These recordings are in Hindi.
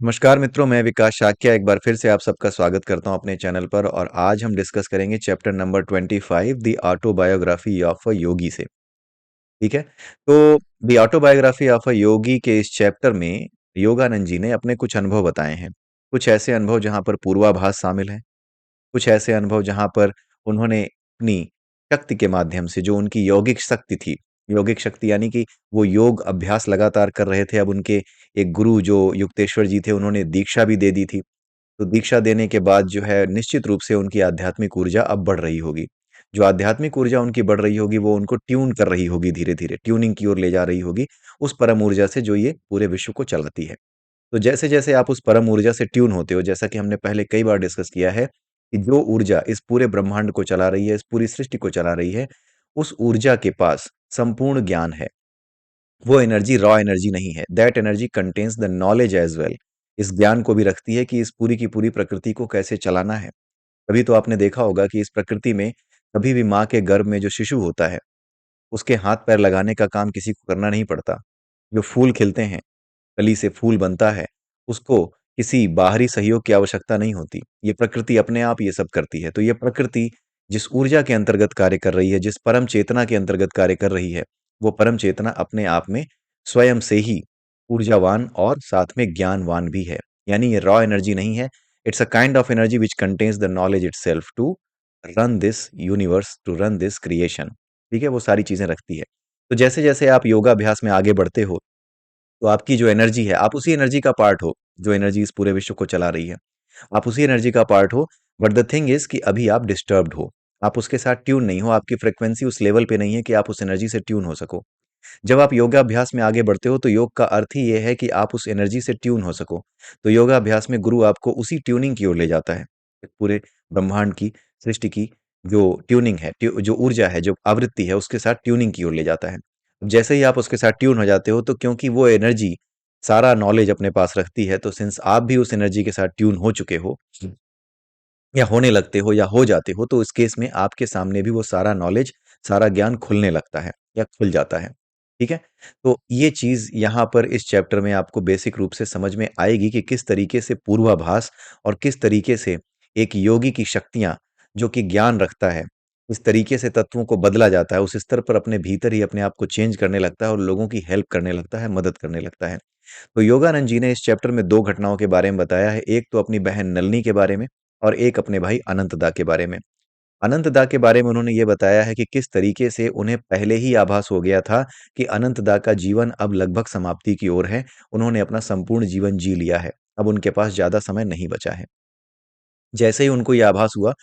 नमस्कार मित्रों, मैं विकास शाक्य एक बार फिर से आप सबका स्वागत करता हूं अपने चैनल पर। और आज हम डिस्कस करेंगे chapter number 25 the autobiography of a yogi से। ठीक है। तो the autobiography of a yogi के इस चैप्टर में योगानंद जी ने अपने कुछ अनुभव बताए हैं। कुछ ऐसे अनुभव जहां पर पूर्वाभास शामिल है, कुछ ऐसे अनुभव जहां पर उन्होंने अपनी शक्ति के माध्यम से, जो उनकी यौगिक शक्ति थी, यौगिक शक्ति यानी कि वो योग अभ्यास लगातार कर रहे थे। अब उनके एक गुरु जो युक्तेश्वर जी थे, उन्होंने दीक्षा भी दे दी थी। तो दीक्षा देने के बाद जो है निश्चित रूप से उनकी आध्यात्मिक ऊर्जा अब बढ़ रही होगी। जो आध्यात्मिक ऊर्जा उनकी बढ़ रही होगी वो उनको ट्यून कर रही होगी, धीरे धीरे ट्यूनिंग की ओर ले जा रही होगी, उस परम ऊर्जा से जो ये पूरे विश्व को चलाती है। तो जैसे जैसे आप उस परम ऊर्जा से ट्यून होते हो, जैसा कि हमने पहले कई बार डिस्कस किया है कि जो ऊर्जा इस पूरे ब्रह्मांड को चला रही है, इस पूरी सृष्टि को चला रही है, उस ऊर्जा के पास संपूर्ण ज्ञान है। वो एनर्जी रॉ एनर्जी नहीं है। That energy contains the knowledge as well. इस ज्ञान को भी रखती है कि इस पूरी की पूरी प्रकृति को कैसे चलाना है। तभी तो आपने देखा होगा कि इस प्रकृति में कभी भी माँ के गर्भ में जो शिशु होता है, उसके हाथ पैर लगाने का काम किसी को करना नहीं पड़ता। जो फूल खिलते हैं, कली से फूल बनता है, उसको किसी बाहरी सहयोग की आवश्यकता नहीं होती। ये प्रकृति अपने आप ये सब करती है। तो ये प्रकृति जिस ऊर्जा के अंतर्गत कार्य कर रही है, जिस परम चेतना के अंतर्गत कार्य कर रही है, वो परम चेतना अपने आप में स्वयं से ही ऊर्जावान और साथ में ज्ञानवान भी है। यानी ये रॉ एनर्जी नहीं है। It's a kind of energy which contains the knowledge itself to run this universe, to run this creation. ठीक है, वो सारी चीजें रखती है। तो जैसे जैसे आप योगाभ्यास में आगे बढ़ते हो, तो आपकी जो एनर्जी है, आप उसी एनर्जी का पार्ट हो, जो एनर्जी इस पूरे विश्व को चला रही है। आप उसी एनर्जी का पार्ट हो। बट द थिंग इज कि अभी आप डिस्टर्ब्ड हो। आप उसके साथ ट्यून नहीं हो, आपकी फ्रिक्वेंसी उस लेवल पे नहीं है कि आप उस एनर्जी से ट्यून हो सको। जब आप योगाभ्यास में आगे बढ़ते हो तो योग का अर्थ ही ये है कि आप उस एनर्जी से ट्यून हो सको। तो योगाभ्यास में गुरु आपको उसी ट्यूनिंग की ओर ले जाता है। पूरे ब्रह्मांड की, सृष्टि की जो ट्यूनिंग है, जो ऊर्जा है, जो आवृत्ति है, उसके साथ ट्यूनिंग की ओर ले जाता है। जैसे ही आप उसके साथ ट्यून हो जाते हो, तो क्योंकि वो एनर्जी सारा नॉलेज अपने पास रखती है, तो सिंस आप भी उस एनर्जी के साथ ट्यून हो चुके हो या होने लगते हो या हो जाते हो, तो इस केस में आपके सामने भी वो सारा नॉलेज, सारा ज्ञान खुलने लगता है या खुल जाता है। ठीक है? तो ये चीज़ यहाँ पर इस चैप्टर में आपको बेसिक रूप से समझ में आएगी कि किस तरीके से पूर्वाभास और किस तरीके से एक योगी की शक्तियाँ, जो कि ज्ञान रखता है, इस तरीके से तत्वों को बदला जाता है, उस स्तर पर अपने भीतर ही अपने आप को चेंज करने लगता है और लोगों की हेल्प करने लगता है, मदद करने लगता है। तो योगानंद जी ने इस चैप्टर में 2 घटनाओं के बारे में बताया है। एक तो अपनी बहन नलिनी के बारे में और एक अपने भाई अनंतदा के बारे में। अनंतदा के बारे में उन्होंने ये बताया है कि किस तरीके से उन्हें पहले ही आभास हो गया था कि अनंतदा का जीवन अब लगभग समाप्ति की ओर है। उन्होंने अपना संपूर्ण जीवन जी लिया है। अब उनके पास ज़्यादा समय नहीं बचा है। जैसे ही उनको ये आभास हुआ,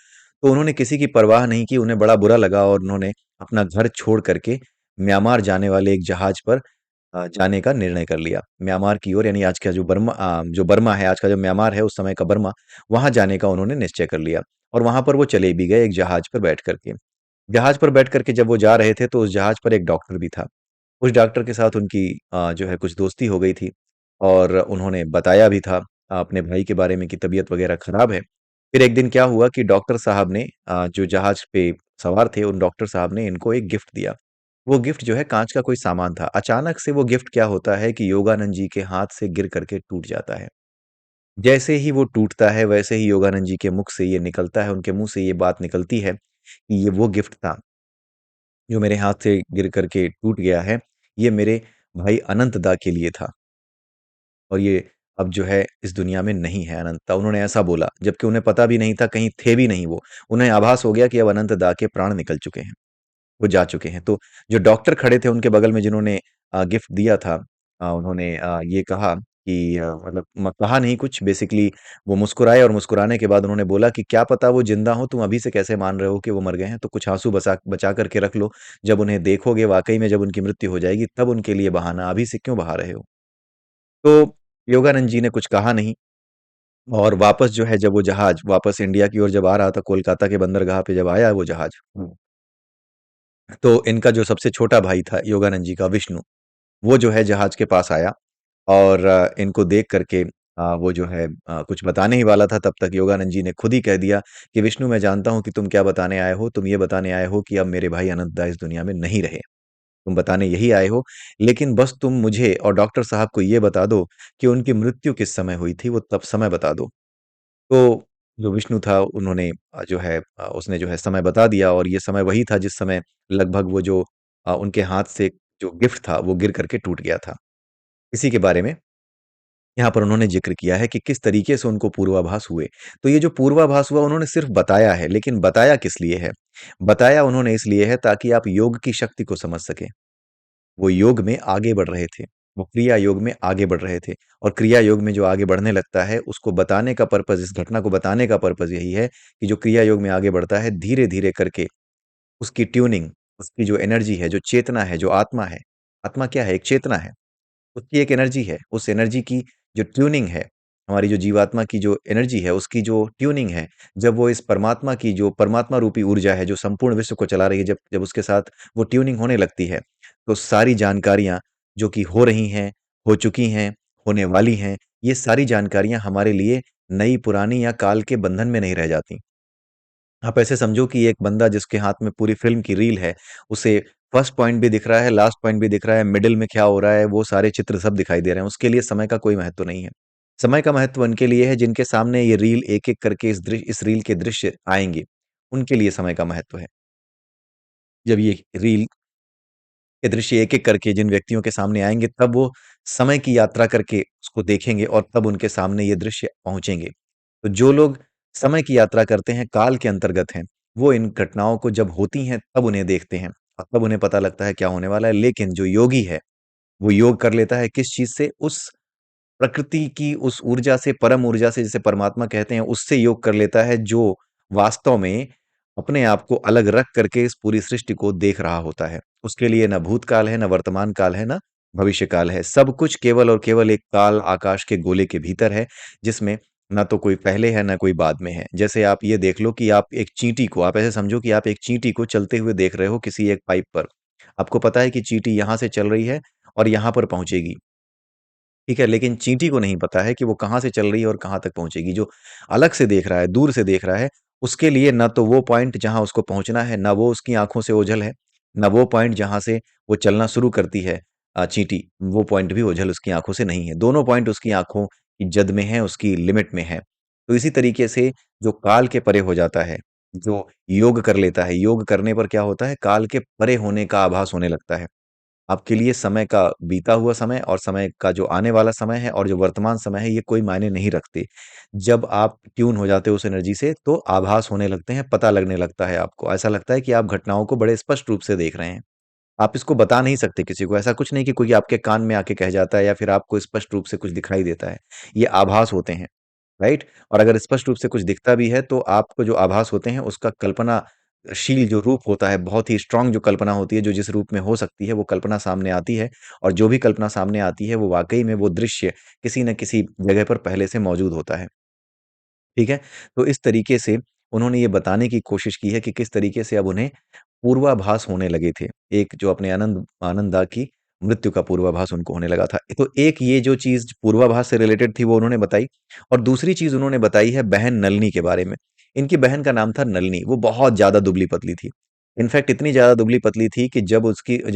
तो उन्होंने किसी की परवाह नहीं की, उन्हें बड़ा बुरा लगा और उन्होंने अपना घर छोड़ करके म्यांमार जाने वाले एक जहाज पर जाने का निर्णय कर लिया। म्यांमार की ओर, यानी आज का जो बर्मा है, आज का जो म्यांमार है, उस समय का बर्मा, वहाँ जाने का उन्होंने निश्चय कर लिया। और वहाँ पर वो चले भी गए एक जहाज पर बैठ कर के। जहाज पर बैठ कर के जब वो जा रहे थे, तो उस जहाज पर एक डॉक्टर भी था। उस डॉक्टर के साथ उनकी जो है कुछ दोस्ती हो गई थी और उन्होंने बताया भी था अपने भाई के बारे में कि तबीयत वगैरह खराब है। फिर एक दिन क्या हुआ कि डॉक्टर साहब ने, जो जहाज पे सवार थे, उन डॉक्टर साहब ने इनको एक गिफ्ट दिया। वो गिफ्ट जो है कांच का कोई सामान था। अचानक से वो गिफ्ट क्या होता है कि योगानंद जी के हाथ से गिर करके टूट जाता है। जैसे ही वो टूटता है, वैसे ही योगानंद जी के मुख से ये निकलता है, उनके मुंह से ये बात निकलती है कि ये वो गिफ्ट था जो मेरे हाथ से गिर करके टूट गया है। ये मेरे भाई अनंतदा के लिए था और ये अब जो है इस दुनिया में नहीं है अनंतदा। उन्होंने ऐसा बोला, जबकि उन्हें पता भी नहीं था, कहीं थे भी नहीं वो। उन्हें आभास हो गया कि अब अनंतदा के प्राण निकल चुके हैं, वो जा चुके हैं। तो जो डॉक्टर खड़े थे उनके बगल में, जिन्होंने गिफ्ट दिया था, उन्होंने ये कहा कि मतलब कहा नहीं कुछ, बेसिकली वो मुस्कुराए और मुस्कुराने के बाद उन्होंने बोला कि क्या पता वो जिंदा हो, तुम अभी से कैसे मान रहे हो कि वो मर गए हैं? तो कुछ आंसू बचा बचा करके रख लो। जब उन्हें देखोगे वाकई में, जब उनकी मृत्यु हो जाएगी, तब उनके लिए बहाना, अभी से क्यों बहा रहे हो? तो योगानंद जी ने कुछ कहा नहीं और वापस जो है, जब वो जहाज वापस इंडिया की ओर जब आ रहा था, कोलकाता के बंदरगाह पे जब आया वो जहाज, तो इनका जो सबसे छोटा भाई था योगानंद जी का, विष्णु, वो जो है जहाज के पास आया और इनको देख करके वो जो है कुछ बताने ही वाला था, तब तक योगानंद जी ने खुद ही कह दिया कि विष्णु, मैं जानता हूँ कि तुम क्या बताने आए हो। तुम ये बताने आए हो कि अब मेरे भाई अनंतदा इस दुनिया में नहीं रहे। तुम बताने यही आए हो, लेकिन बस तुम मुझे और डॉक्टर साहब को ये बता दो कि उनकी मृत्यु किस समय हुई थी, वो तब समय बता दो। तो जो विष्णु था उन्होंने जो है उसने जो है समय बता दिया और ये समय वही था जिस समय लगभग वो जो उनके हाथ से जो गिफ्ट था वो गिर करके टूट गया था। इसी के बारे में यहाँ पर उन्होंने ज़िक्र किया है कि किस तरीके से उनको पूर्वाभास हुए। तो ये जो पूर्वाभास हुआ उन्होंने सिर्फ़ बताया है, लेकिन बताया किस लिए है? बताया उन्होंने इसलिए है ताकि आप योग की शक्ति को समझ सकें। वो योग में आगे बढ़ रहे थे। वो क्रिया योग में आगे बढ़ रहे थे और क्रिया योग में जो आगे बढ़ने लगता है, उसको बताने का पर्पज़, इस घटना को बताने का पर्पज़ यही है कि जो क्रिया योग में आगे बढ़ता है, धीरे-धीरे करके उसकी ट्यूनिंग, उसकी जो एनर्जी है, जो चेतना है, जो आत्मा है, आत्मा क्या है? एक चेतना है। उसकी एक एनर्जी है, उस एनर्जी की जो ट्यूनिंग है, हमारी जो जीवात्मा की जो एनर्जी है, उसकी जो ट्यूनिंग है, जब वो इस परमात्मा की जो परमात्मा रूपी ऊर्जा है, जो संपूर्ण विश्व को चला रही है, जब जब उसके साथ वो ट्यूनिंग होने लगती है, तो सारी जानकारियाँ जो कि हो रही हैं, हो चुकी हैं, होने वाली हैं, ये सारी जानकारियाँ हमारे लिए नई, पुरानी या काल के बंधन में नहीं रह जाती। आप ऐसे समझो कि एक बंदा जिसके हाथ में पूरी फ़िल्म की रील है, उसे फर्स्ट पॉइंट भी दिख रहा है, लास्ट पॉइंट भी दिख रहा है, मिडल में क्या हो रहा है, वो सारे चित्र सब दिखाई दे रहे हैं। उसके लिए समय का कोई महत्व नहीं है। समय का महत्व उनके लिए है जिनके सामने ये रील एक-एक करके इस रील के दृश्य आएँगे, उनके लिए समय का महत्व है। जब ये रील के दृश्य एक-एक करके जिन व्यक्तियों के सामने आएँगे, तब वो समय की यात्रा करके उसको देखेंगे और तब उनके सामने ये दृश्य पहुँचेंगे। तो जो लोग समय की यात्रा करते हैं, काल के अंतर्गत हैं, वो इन घटनाओं को जब होती हैं, तब उन्हें देखते हैं और तब उन्हें पता लगता है क्या होने वाला है। लेकिन जो योगी है, वो योग कर लेता है किस चीज़ से? उस प्रकृति की उस ऊर्जा से, परम ऊर्जा से जिसे परमात्मा कहते हैं, उससे योग कर लेता है जो वास्तव में अपने आप को अलग रख करके इस पूरी सृष्टि को देख रहा होता है। उसके लिए ना भूतकाल है, ना वर्तमान काल है, ना भविष्य काल है। सब कुछ केवल और केवल एक काल आकाश के गोले के भीतर है, जिसमें ना तो कोई पहले है, ना कोई बाद में है। जैसे आप ये देख लो कि आप ऐसे समझो कि आप एक चींटी को चलते हुए देख रहे हो किसी एक पाइप पर। आपको पता है कि चींटी यहाँ से चल रही है और यहाँ पर पहुँचेगी। ठीक है, लेकिन चींटी को नहीं पता है कि वो कहाँ से चल रही है और कहाँ तक पहुँचेगी। जो अलग से देख रहा है, दूर से देख रहा है, उसके लिए ना तो वो पॉइंट जहाँ उसको पहुँचना है, ना वो उसकी आँखों से ओझल है, ना वो पॉइंट जहाँ से वो चलना शुरू करती है चींटी, वो पॉइंट भी ओझल उसकी आँखों से नहीं है। दोनों पॉइंट उसकी आँखों की जद में हैं, उसकी लिमिट में हैं। तो इसी तरीके से जो काल के परे हो जाता है, जो योग कर लेता है, योग करने पर क्या होता है, काल के परे होने का आभास होने लगता है। आपके लिए समय का बीता हुआ समय और समय का जो आने वाला समय है और जो वर्तमान समय है, ये कोई मायने नहीं रखते। जब आप ट्यून हो जाते हो उस एनर्जी से, तो आभास होने लगते हैं, पता लगने लगता है आपको। ऐसा लगता है कि आप घटनाओं को बड़े स्पष्ट रूप से देख रहे हैं। आप इसको बता नहीं सकते किसी को, ऐसा कुछ नहीं कि कोई आपके कान में आके कह जाता है या फिर आपको स्पष्ट रूप से कुछ दिखाई देता है। ये आभास होते हैं। राइट? और अगर स्पष्ट रूप से कुछ दिखता भी है, तो आपको जो आभास होते हैं, उसका कल्पनाशील जो रूप होता है, बहुत ही स्ट्रॉन्ग जो कल्पना होती है, जो जिस रूप में हो सकती है, वो कल्पना सामने आती है और जो भी कल्पना सामने आती है, वो वाक़ई में वो दृश्य किसी न किसी जगह पर पहले से मौजूद होता है। ठीक है? तो इस तरीके से उन्होंने ये बताने की कोशिश की है कि किस तरीके से अब उन्हें पूर्वाभास होने लगे थे। एक जो अपने आनंद दा की मृत्यु का पूर्वाभास उनको होने लगा था। तो एक ये जो चीज़ पूर्वाभास से रिलेटेड थी वो उन्होंने बताई और दूसरी चीज़ उन्होंने बताई है बहन नलिनी के बारे में। इनकी बहन का नाम था नलिनी, वो बहुत ज़्यादा दुबली-पतली थी। इनफैक्ट इतनी ज़्यादा दुबली-पतली थी कि जब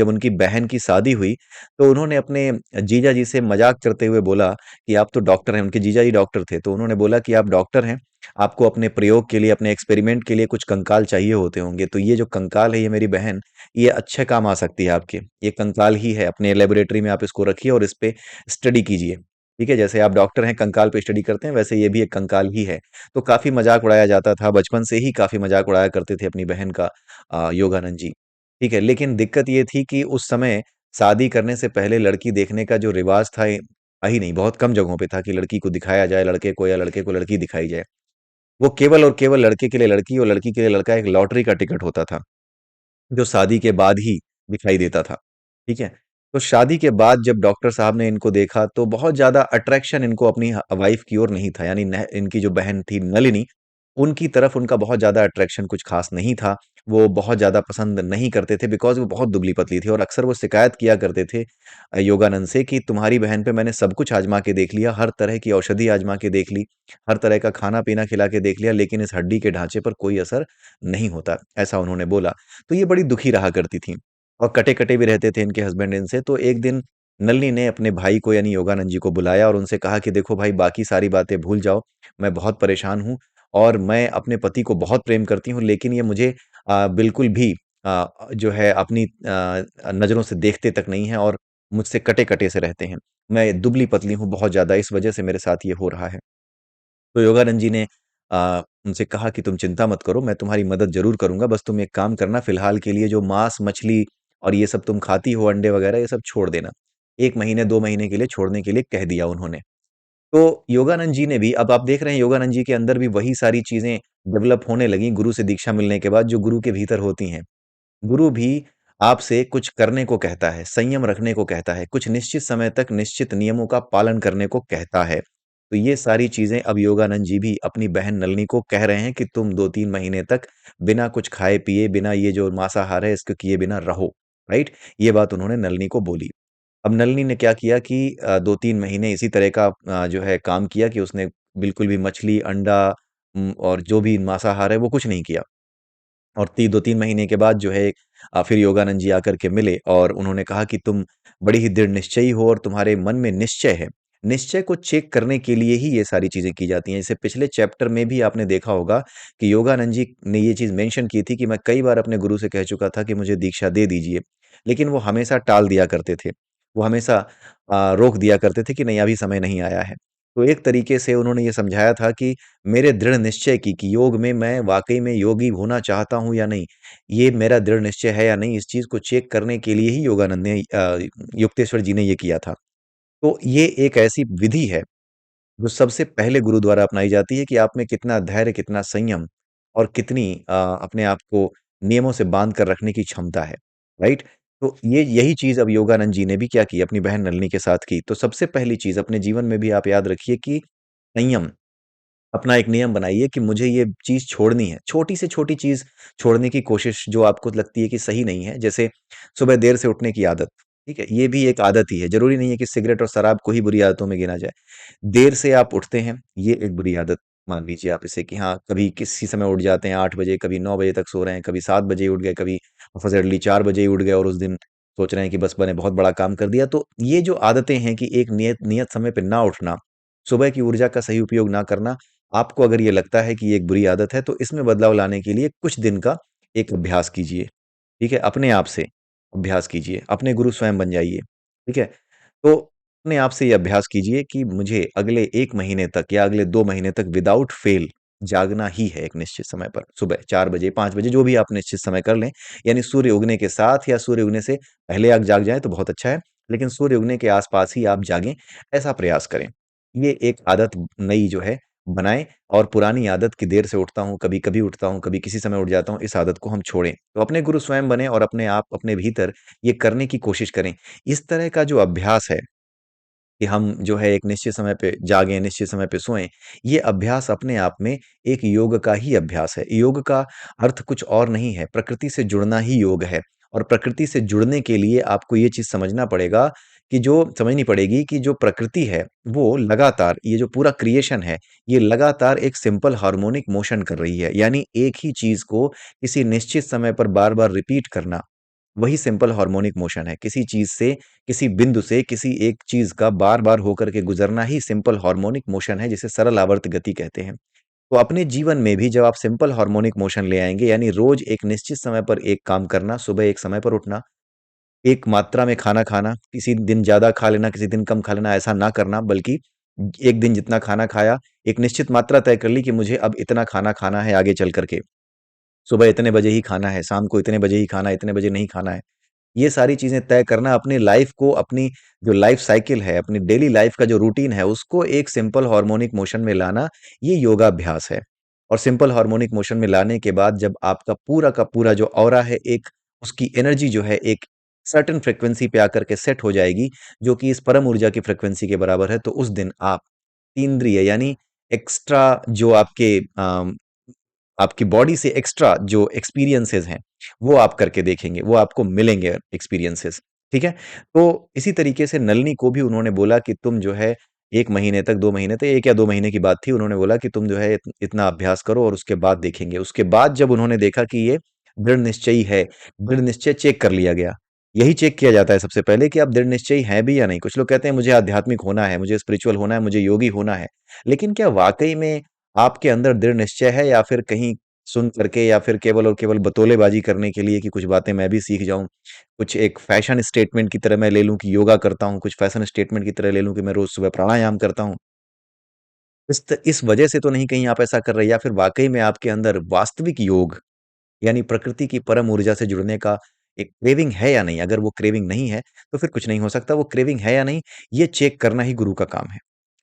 उनकी बहन की शादी हुई, तो उन्होंने अपने जीजा जी से मज़ाक करते हुए बोला कि आप तो डॉक्टर हैं, उनके जीजा जी डॉक्टर थे, तो उन्होंने बोला कि आप डॉक्टर हैं, आपको अपने प्रयोग के लिए, अपने एक्सपेरिमेंट के लिए कुछ कंकाल चाहिए होते होंगे, तो ये जो कंकाल है ये मेरी बहन, ये अच्छे काम आ सकती है आपके। ये कंकाल ही है, अपने लैबोरेटरी में आप इसको रखिए और इस पे स्टडी कीजिए। ठीक है? जैसे आप डॉक्टर हैं, कंकाल पे स्टडी करते हैं, वैसे ये भी एक कंकाल ही है। तो काफ़ी मज़ाक उड़ाया जाता था, बचपन से ही काफ़ी मज़ाक उड़ाया करते थे अपनी बहन का योगानंद जी। ठीक है? लेकिन दिक्कत ये थी कि उस समय शादी करने से पहले लड़की देखने का जो रिवाज था, ही नहीं, बहुत कम जगहों पे था कि लड़की को दिखाया जाए लड़के को या लड़के को लड़की दिखाई जाए। वो केवल और केवल लड़के के लिए लड़की और लड़की के लिए लड़का एक लॉटरी का टिकट होता था, जो शादी के बाद ही दिखाई देता था। ठीक है? तो शादी के बाद जब डॉक्टर साहब ने इनको देखा तो बहुत ज़्यादा अट्रैक्शन इनको अपनी वाइफ की ओर नहीं था, यानी न इनकी जो बहन थी नलिनी, उनकी तरफ उनका बहुत ज़्यादा अट्रैक्शन कुछ ख़ास नहीं था। वो बहुत ज़्यादा पसंद नहीं करते थे बिकॉज़ वो बहुत दुबली-पतली थी और अक्सर वो शिकायत किया करते थे योगानंद से कि तुम्हारी बहन पे मैंने सब कुछ आज़मा के देख लिया, हर तरह की औषधि आज़मा के देख ली, हर तरह का खाना-पीना खिला के देख लिया, लेकिन इस हड्डी के ढाँचे पर कोई असर नहीं होता, ऐसा उन्होंने बोला। तो ये बड़ी दुखी रहा करती थीं। और कटे-कटे भी रहते थे इनके हस्बैंड इनसे। तो एक दिन नलिनी ने अपने भाई को यानी योगानंद जी को बुलाया और उनसे कहा कि देखो भाई बाकी सारी बातें भूल जाओ, मैं बहुत परेशान हूँ और मैं अपने पति को बहुत प्रेम करती हूँ लेकिन ये मुझे बिल्कुल भी जो है अपनी नज़रों से देखते तक नहीं हैं और मुझसे कटे-कटे से रहते हैं। मैं दुबली-पतली हूँ बहुत ज़्यादा, इस वजह से मेरे साथ ये हो रहा है। तो योगानंद जी ने उनसे कहा कि तुम चिंता मत करो, मैं तुम्हारी मदद ज़रूर करूँगा, बस तुम एक काम करना फ़िलहाल के लिए जो मांस, मछली और ये सब तुम खाती हो, अंडे वग़ैरह ये सब छोड़ देना। 1 महीने, 2 महीने के लिए छोड़ने के लिए कह दिया उन्होंने। तो योगानंद जी ने भी अब आप देख रहे हैं योगानंद जी के अंदर भी वही सारी चीज़ें डेवलप होने लगीं गुरु से दीक्षा मिलने के बाद जो गुरु के भीतर होती हैं। गुरु भी आपसे कुछ करने को कहता है, संयम रखने को कहता है, कुछ निश्चित समय तक निश्चित नियमों का पालन करने को कहता है। तो ये सारी चीज़ें अब योगानंद जी भी अपनी बहन नलिनी को कह रहे हैं कि तुम 2-3 महीने तक बिना कुछ खाए-पिए, बिना ये जो मांसाहार है इसको किए बिना रहो, राइट? ये बात उन्होंने नलिनी को बोली। अब नलिनी ने क्या किया कि 2-3 महीने इसी तरह का जो है काम किया कि उसने बिल्कुल भी मछली, अंडा और जो भी मांसाहार है वो कुछ नहीं किया। और ती 2-3 महीने के बाद जो है फिर योगानंद जी आकर के मिले और उन्होंने कहा कि तुम बड़ी ही दृढ़ निश्चयी हो और तुम्हारे मन में निश्चय है। निश्चय को चेक करने के लिए ही ये सारी चीज़ें की जाती हैं। जैसे पिछले चैप्टर में भी आपने देखा होगा कि योगानंद जी ने ये चीज़ मेंशन की थी कि मैं कई बार अपने गुरु से कह चुका था कि मुझे दीक्षा दे दीजिए, लेकिन वो हमेशा टाल दिया करते थे। वो हमेशा रोक दिया करते थे कि नहीं अभी समय नहीं आया है। तो एक तरीके से उन्होंने ये समझाया था कि मेरे दृढ़ निश्चय की कि योग में मैं वाक़ई में योगी होना चाहता हूँ या नहीं, ये मेरा दृढ़ निश्चय है या नहीं, इस चीज़ को चेक करने के लिए ही योगानंद ने युक्तेश्वर जी ने ये किया था। तो ये एक ऐसी विधि है, जो सबसे पहले गुरु द्वारा अपनाई जाती है कि आप में कितना धैर्य, कितना संयम और कितनी अपने आप को नियमों से बाँध कर रखने की क्षमता है, राइट? तो ये यही चीज़ अब योगानंद जी ने भी क्या की, अपनी बहन नलिनी के साथ की। तो सबसे पहली चीज़ अपने जीवन में भी आप याद रखिए कि संयम अपना एक नियम बनाइए कि मुझे ये चीज़ छोड़नी है। छोटी से छोटी चीज़ छोड़ने की कोशिश जो आपको लगती है कि सही नहीं है, जैसे सुबह देर से उठने की आदत, ठीक है? ये भी एक आदत ही है, ज़रूरी नहीं है कि सिगरेट और शराब को ही बुरी आदतों में गिना जाए। देर से आप उठते हैं, ये एक बुरी आदत मान लीजिए आप इसे कि हाँ, कभी किसी समय उठ जाते हैं 8 बजे, कभी 9 बजे तक सो रहे हैं, कभी 7 बजे उठ गए, कभी फज़र्ली 4 बजे ही उठ गए और उस दिन सोच रहे हैं कि बस मैंने बहुत बड़ा काम कर दिया। तो ये जो आदतें हैं कि एक नियत नियत समय पे ना उठना, सुबह की ऊर्जा का सही उपयोग ना करना, आपको अगर ये लगता है कि ये एक बुरी आदत है, तो इसमें बदलाव लाने के लिए कुछ दिन का एक अभ्यास कीजिए, ठीक है? अपने आप से अभ्यास कीजिए, अपने गुरु स्वयं बन जाइए, ठीक है? तो अपने आप से ये अभ्यास कीजिए कि मुझे अगले 1 महीने तक या अगले 2 महीने तक विदाउट फेल जागना ही है एक निश्चित समय पर, सुबह 4 बजे, 5 बजे जो भी आप निश्चित समय कर लें, यानी सूर्य उगने के साथ या सूर्य उगने से पहले आप जाग जाएँ तो बहुत अच्छा है, लेकिन सूर्य उगने के आस-पास ही आप जागें, ऐसा प्रयास करें। ये एक आदत नई जो है बनाएँ और पुरानी आदत कि देर से उठता हूँ, कभी-कभी उठता हूँ, कभी किसी समय उठ जाता हूँ, इस आदत को हम छोड़ें। तो अपने गुरु स्वयं बनें और अपने आप अपने भीतर ये करने की कोशिश करें। इस तरह का जो अभ्यास है कि हम जो है एक निश्चित समय पे जागें, निश्चित समय पे सोएँ, ये अभ्यास अपने आप में एक योग का ही अभ्यास है। योग का अर्थ कुछ और नहीं है, प्रकृति से जुड़ना ही योग है और प्रकृति से जुड़ने के लिए आपको ये चीज़ समझनी पड़ेगी कि जो प्रकृति है, वो लगातार ये जो पूरा क्रिएशन है, ये लगातार एक सिंपल हार्मोनिक मोशन कर रही है। यानी एक ही चीज़ को किसी निश्चित समय पर बार-बार रिपीट करना वही सिंपल हार्मोनिक मोशन है। किसी चीज़ से, किसी बिंदु से, किसी एक चीज़ का बार-बार होकर के गुज़रना ही सिंपल हार्मोनिक मोशन है, जिसे सरल आवर्त गति कहते हैं। तो अपने जीवन में भी जब आप सिंपल हार्मोनिक मोशन ले आएँगे, यानी रोज़ एक निश्चित समय पर एक काम करना, सुबह एक समय पर उठना, एक मात्रा में खाना खाना, किसी दिन ज़्यादा खा लेना, किसी दिन कम खा लेना, ऐसा ना करना, बल्कि एक दिन जितना खाना खाया, एक निश्चित मात्रा तय कर ली कि मुझे अब इतना खाना खाना है आगे चल कर के। सुबह इतने बजे ही खाना है, शाम को इतने बजे ही खाना है, इतने बजे नहीं खाना है। ये सारी चीज़ें तय करना अपनी लाइफ़ को अपनी जो लाइफ़ साइकिल है, अपनी डेली लाइफ़ का जो रूटीन है, उसको एक सिंपल हार्मोनिक मोशन में लाना, ये योगाभ्यास है। और सिंपल हार्मोनिक मोशन में लाने के बाद जब आपका पूरा का पूरा जो ऑरा है, एक उसकी एनर्जी जो है, एक सर्टेन फ्रीक्वेंसी पे आकर के सेट हो जाएगी, जो कि इस परम ऊर्जा की फ्रीक्वेंसी के बराबर है, तो उस दिन आप तीन्द्रिय यानी एक्स्ट्रा जो आपकी बॉडी से एक्स्ट्रा जो एक्सपीरियंसेस हैं, वो आप करके देखेंगे, वो आपको मिलेंगे एक्सपीरियंसेस, ठीक है? तो इसी तरीके से नलिनी को भी उन्होंने बोला कि तुम जो है 1 महीने तक, 2 महीने तक 1 या 2 महीने की बात थी, उन्होंने बोला कि तुम जो है इतना अभ्यास करो और उसके बाद देखेंगे। उसके बाद जब उन्होंने देखा कि ये दृढ़ निश्चयी है, दृढ़ निश्चय चेक कर लिया गया, यही चेक किया जाता है सबसे पहले कि आप दृढ़ निश्चयी हैं भी या नहीं। कुछ लोग कहते हैं मुझे आध्यात्मिक होना है, मुझे स्पिरिचुअल होना है, मुझे योगी होना है। लेकिन क्या वाक़ई में आपके अंदर दृढ़ निश्चय है, या फिर कहीं सुन करके, या फिर केवल और केवल बतौलेबाज़ी करने के लिए कि कुछ बातें मैं भी सीख जाऊँ। कुछ एक फैशन स्टेटमेंट की तरह मैं ले लूँ कि योगा करता हूँ, कुछ फैशन स्टेटमेंट की तरह ले लूँ कि मैं रोज़ सुबह प्राणायाम करता हूँ। इस वजह से तो नहीं कहीं आप ऐसा कर रहे हैं, या फिर वाक़ई में आपके अंदर वास्तविक योग यानी प्रकृति की परम ऊर्जा से जुड़ने का एक क्रेविंग है या नहीं? अगर वो क्रेविंग नहीं है, तो फिर कुछ नहीं हो सकता। वो क्रेविंग है या नहीं, ये चेक करना ही गुरु का काम है।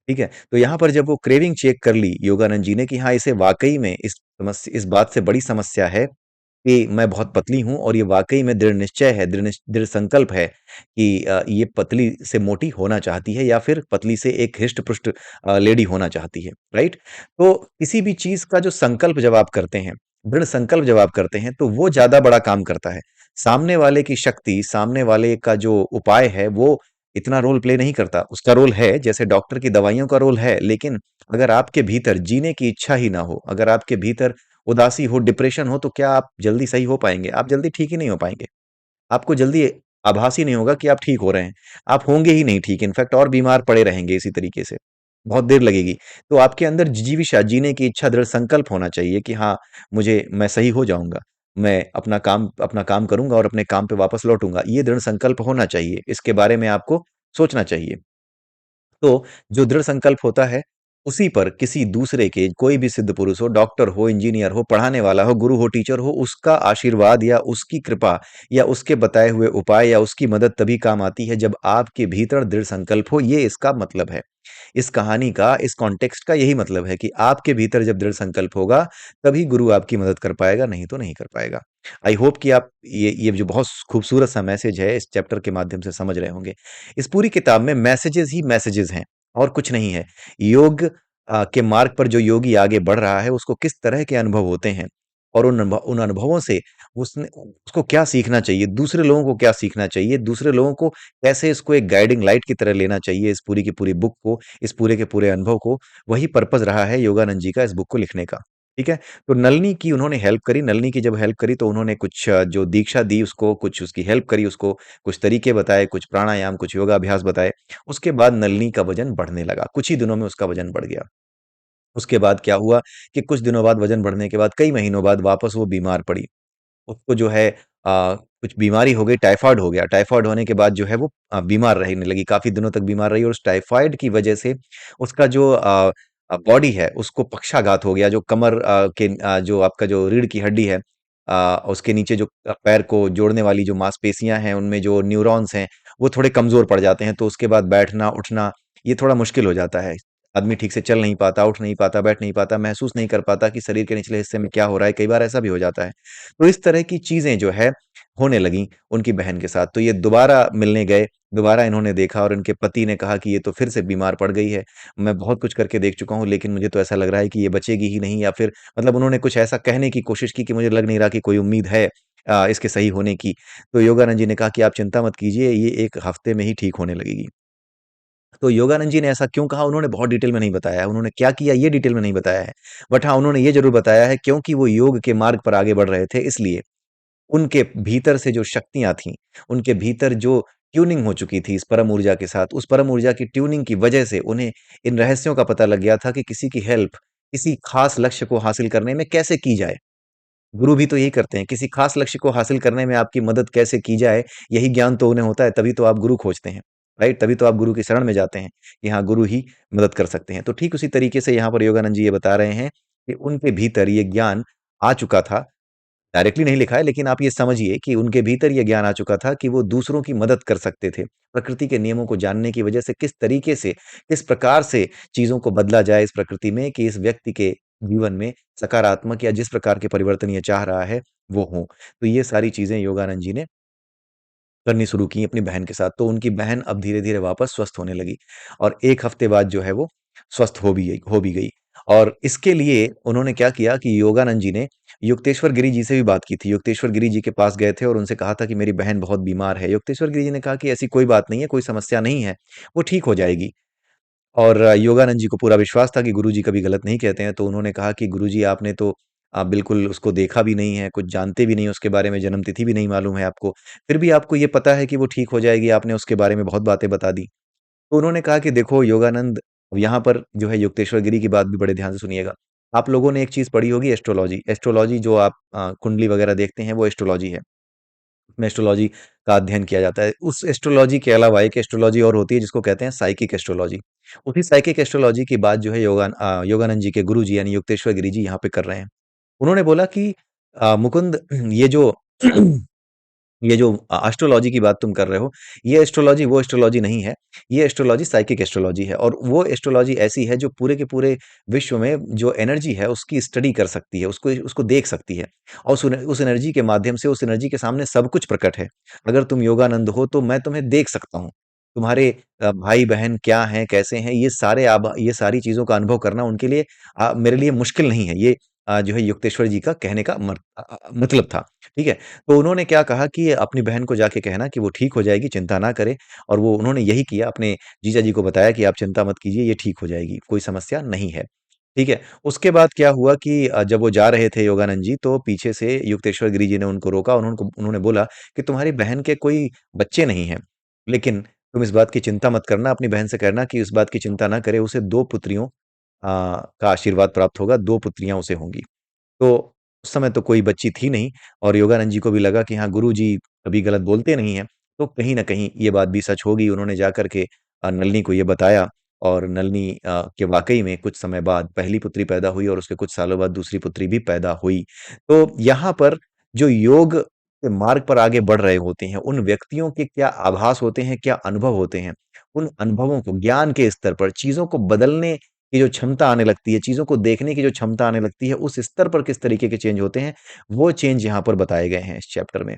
ठीक है? तो यहाँ पर जब वो क्रेविंग चेक कर ली योगानंद जी ने कि हाँ, इसे वाक़ई में इस बात से बड़ी समस्या है कि मैं बहुत पतली हूँ, और ये वाक़ई में दृढ़ निश्चय है, दृढ़ संकल्प है कि ये पतली से मोटी होना चाहती है, या फिर पतली से एक हृष्ट-पुष्ट लेडी होना चाहती है, राइट? तो किसी भी चीज़ का जो संकल्प जब आप करते हैं, दृढ़ संकल्प जब आप करते हैं, तो वो ज़्यादा बड़ा काम करता है। सामने वाले की शक्ति, सामने वाले का जो उपाय है, वो इतना रोल प्ले नहीं करता। उसका रोल है, जैसे डॉक्टर की दवाइयों का रोल है, लेकिन अगर आपके भीतर जीने की इच्छा ही ना हो, अगर आपके भीतर उदासी हो, डिप्रेशन हो, तो क्या आप जल्दी सही हो पाएँगे? आप जल्दी ठीक ही नहीं हो पाएँगे। आपको जल्दी आभास ही नहीं होगा कि आप ठीक हो रहे हैं। आप होंगे ही नहीं ठीक, इनफैक्ट और बीमार पड़े रहेंगे इसी तरीके से। बहुत देर लगेगी। तो आपके अंदर जिजीविषा, जीने की इच्छा, दृढ़ संकल्प होना चाहिए कि हाँ, मैं सही हो जाऊँगा। मैं अपना काम करूँगा और अपने काम पे वापस लौटूँगा। ये दृढ़ संकल्प होना चाहिए। इसके बारे में आपको सोचना चाहिए। तो जो दृढ़ संकल्प होता है, उसी पर किसी दूसरे के, कोई भी सिद्ध पुरुष हो, डॉक्टर हो, इंजीनियर हो, पढ़ाने वाला हो, गुरु हो, टीचर हो, उसका आशीर्वाद या उसकी कृपा या उसके बताए हुए उपाय या उसकी मदद तभी काम आती है जब आपके भीतर दृढ़ संकल्प हो। ये इसका मतलब है। इस कहानी का, इस कॉन्टेक्स्ट का यही मतलब है कि आपके भीतर जब दृढ़ संकल्प होगा, तभी गुरु आपकी मदद कर पाएगा, नहीं तो नहीं कर पाएगा। आई होप कि आप ये जो बहुत खूबसूरत सा मैसेज है, इस चैप्टर के माध्यम से समझ रहे होंगे। इस पूरी किताब में मैसेजेस ही मैसेजेस हैं, और कुछ नहीं है। योग के मार्ग पर जो योगी आगे बढ़ रहा है, उसको किस तरह के अनुभव होते हैं, और उन अनुभवों से उसको क्या सीखना चाहिए, दूसरे लोगों को क्या सीखना चाहिए, दूसरे लोगों को कैसे इसको एक गाइडिंग लाइट की तरह लेना चाहिए, इस पूरी की पूरी बुक को, इस पूरे के पूरे अनुभव को, वही पर्पज़ रहा है योगानंद जी का इस बुक को लिखने का। ठीक है? तो नलिनी की उन्होंने हेल्प करी, नलिनी की जब हेल्प करी तो उन्होंने कुछ जो दीक्षा दी उसको, कुछ उसकी हेल्प करी उसको, कुछ तरीके बताए, कुछ प्राणायाम, कुछ योगाभ्यास बताए। उसके बाद नलिनी का वज़न बढ़ने लगा, कुछ ही दिनों में उसका वज़न बढ़ गया। उसके बाद क्या हुआ कि कुछ दिनों बाद, वज़न बढ़ने के बाद, कई महीनों बाद वापस वो बीमार पड़ी। उसको जो है कुछ बीमारी हो गई, टाइफाइड हो गया। टाइफाइड होने के बाद जो है वो बीमार रहने लगी, काफ़ी दिनों तक बीमार रही, और उस टाइफाइड की वजह से उसका जो बॉडी है, उसको पक्षाघात हो गया। जो कमर जो आपका जो रीढ़ की हड्डी है, उसके नीचे जो पैर को जोड़ने वाली जो मांसपेशियाँ हैं, उनमें जो न्यूरॉन्स हैं, वो थोड़े कमज़ोर पड़ जाते हैं। तो उसके बाद बैठना, उठना, ये थोड़ा मुश्किल हो जाता है। आदमी ठीक से चल नहीं पाता, उठ नहीं पाता, बैठ नहीं पाता, महसूस नहीं कर पाता कि शरीर के निचले हिस्से में क्या हो रहा है। कई बार ऐसा भी हो जाता है। तो इस तरह की चीज़ें जो है होने लगीं उनकी बहन के साथ। तो ये दोबारा मिलने गए, दोबारा इन्होंने देखा, और इनके पति ने कहा कि ये तो फिर से बीमार पड़ गई है। मैं बहुत कुछ करके देख चुका हूँ, लेकिन मुझे तो ऐसा लग रहा है कि ये बचेगी ही नहीं, या फिर मतलब उन्होंने कुछ ऐसा कहने की कोशिश की कि मुझे लग नहीं रहा कि कोई उम्मीद है इसके सही होने की। तो योगानंद जी ने कहा कि आप चिंता मत कीजिए, ये 1 हफ्ते में ही ठीक होने लगेगी। तो योगानंद जी ने ऐसा क्यों कहा, उन्होंने बहुत डिटेल में नहीं बताया है, उन्होंने क्या किया ये डिटेल में नहीं बताया है। बट हाँ, उन्होंने ये ज़रूर बताया है, क्योंकि वो योग के मार्ग पर आगे बढ़ रहे थे, इसलिए उनके भीतर से जो शक्तियाँ थीं, उनके भीतर जो ट्यूनिंग हो चुकी थी इस परम ऊर्जा के साथ, उस परम ऊर्जा की ट्यूनिंग की वजह से उन्हें इन रहस्यों का पता लग गया था कि किसी की हेल्प, किसी खास लक्ष्य को हासिल करने में कैसे की जाए। गुरु भी तो यही करते हैं, किसी खास लक्ष्य को हासिल करने में आपकी मदद कैसे की जाए, यही ज्ञान तो उन्हें होता है, तभी तो आप गुरु खोजते हैं, राइट? तभी तो आप गुरु की शरण में जाते हैं, कि हाँ, गुरु ही मदद कर सकते हैं। तो ठीक उसी तरीके से यहाँ पर योगानंद जी ये बता रहे हैं कि उनके भीतर ये ज्ञान आ चुका था। डायरेक्टली नहीं लिखा है, लेकिन आप ये समझिए कि उनके भीतर ये ज्ञान आ चुका था कि वो दूसरों की मदद कर सकते थे। प्रकृति के नियमों को जानने की वजह से किस तरीके से, किस प्रकार से चीज़ों को बदला जाए इस प्रकृति में, कि इस व्यक्ति के जीवन में सकारात्मक या जिस प्रकार के परिवर्तन ये चाह रहा है, वो हों। तो ये सारी चीज़ें योगानंद जी ने करनी शुरू की अपनी बहन के साथ। तो उनकी बहन अब धीरे-धीरे वापस स्वस्थ होने लगी, और 1 हफ्ते बाद जो है वो स्वस्थ हो भी गई। और इसके लिए उन्होंने क्या किया कि योगानंद जी ने युक्तेश्वर गिरी जी से भी बात की थी। युक्तेश्वर गिरी जी के पास गए थे और उनसे कहा था कि मेरी बहन बहुत बीमार है। युक्तेश्वर गिरी जी ने कहा कि ऐसी कोई बात नहीं है, कोई समस्या नहीं है, वो ठीक हो जाएगी। और योगानंद जी को पूरा विश्वास था कि गुरुजी कभी गलत नहीं कहते हैं, तो उन्होंने कहा कि गुरुजी आपने तो आप बिल्कुल उसको देखा भी नहीं है, कुछ जानते भी नहीं उसके बारे में, जन्म तिथि भी नहीं मालूम है आपको, फिर भी आपको ये पता है कि वो ठीक हो जाएगी, आपने उसके बारे में बहुत बातें बता दी। तो उन्होंने कहा कि देखो योगानंद, यहाँ पर जो है युक्तेश्वर गिरी की बात भी बड़े ध्यान से सुनिएगा। आप लोगों ने एक चीज़ पढ़ी होगी, एस्ट्रोलॉजी। एस्ट्रोलॉजी जो आप कुंडली वगैरह देखते हैं वो एस्ट्रोलॉजी है। में एस्ट्रोलॉजी का अध्ययन किया जाता है। उस एस्ट्रोलॉजी के अलावा एक एस्ट्रोलॉजी और होती है जिसको कहते हैं साइकिक एस्ट्रोलॉजी। उसी साइकिक एस्ट्रोलॉजी की बात जो है योगानंद जी के गुरुजी यानी युक्तेश्वर गिरी जी यहाँ पे कर रहे हैं। उन्होंने बोला कि मुकुंद, ये जो ये जो एस्ट्रोलॉजी की बात तुम कर रहे हो, ये एस्ट्रोलॉजी वो एस्ट्रोलॉजी नहीं है। ये एस्ट्रोलॉजी साइकिक एस्ट्रोलॉजी है, और वो एस्ट्रोलॉजी ऐसी है जो पूरे के पूरे विश्व में जो एनर्जी है उसकी स्टडी कर सकती है, उसको उसको देख सकती है, और उस एनर्जी के माध्यम से, उस एनर्जी के सामने सब कुछ प्रकट है। अगर तुम योगानंद हो तो मैं तुम्हें देख सकता हूँ। तुम्हारे भाई-बहन क्या हैं, कैसे हैं, ये सारी चीज़ों का अनुभव करना उनके लिए मेरे लिए मुश्किल नहीं है। ये जो है युक्तेश्वर जी का कहने का मतलब था। ठीक है? तो उन्होंने क्या कहा कि अपनी बहन को जाके कहना कि वो ठीक हो जाएगी, चिंता ना करे, और वो उन्होंने यही किया, अपने जीजा जी को बताया कि आप चिंता मत कीजिए, ये ठीक हो जाएगी, कोई समस्या नहीं है। ठीक है? उसके बाद क्या हुआ कि जब वो जा रहे थे योगानंद जी, तो पीछे से युक्तेश्वर गिरी जी ने उनको रोका और उन्होंने बोला कि तुम्हारी बहन के कोई बच्चे नहीं हैं, लेकिन तुम इस बात की चिंता मत करना, अपनी बहन से कहना कि इस बात की चिंता ना करे, उसे 2 पुत्रियों का आशीर्वाद प्राप्त होगा, 2 पुत्रियाँ उसे होंगी। तो उस समय तो कोई बच्ची थी नहीं, और योगानंद जी को भी लगा कि हाँ, गुरुजी कभी गलत बोलते नहीं हैं, तो कहीं न कहीं ये बात भी सच होगी। उन्होंने जाकर के नलिनी को ये बताया, और नलिनी के वाक़ई में कुछ समय बाद पहली पुत्री पैदा हुई, और उसके कुछ सालों बाद दूसरी पुत्री भी पैदा हुई। तो यहाँ पर जो योग के मार्ग पर आगे बढ़ रहे होते हैं, उन व्यक्तियों के क्या आभास होते हैं, क्या अनुभव होते हैं, उन अनुभवों को ज्ञान के स्तर पर चीज़ों को बदलने की जो क्षमता आने लगती है, चीज़ों को देखने की जो क्षमता आने लगती है, उस स्तर पर किस तरीके के चेंज होते हैं, वो चेंज यहाँ पर बताए गए हैं इस चैप्टर में।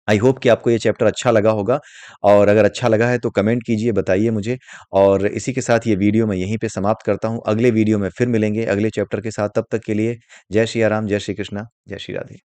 आई होप कि आपको ये चैप्टर अच्छा लगा होगा, और अगर अच्छा लगा है तो कमेंट कीजिए, बताइए मुझे, और इसी के साथ ये वीडियो मैं यहीं पे समाप्त करता हूँ। अगले वीडियो में फिर मिलेंगे अगले चैप्टर के साथ, तब तक के लिए जय सिया राम, जय श्री कृष्णा, जय श्री राधे।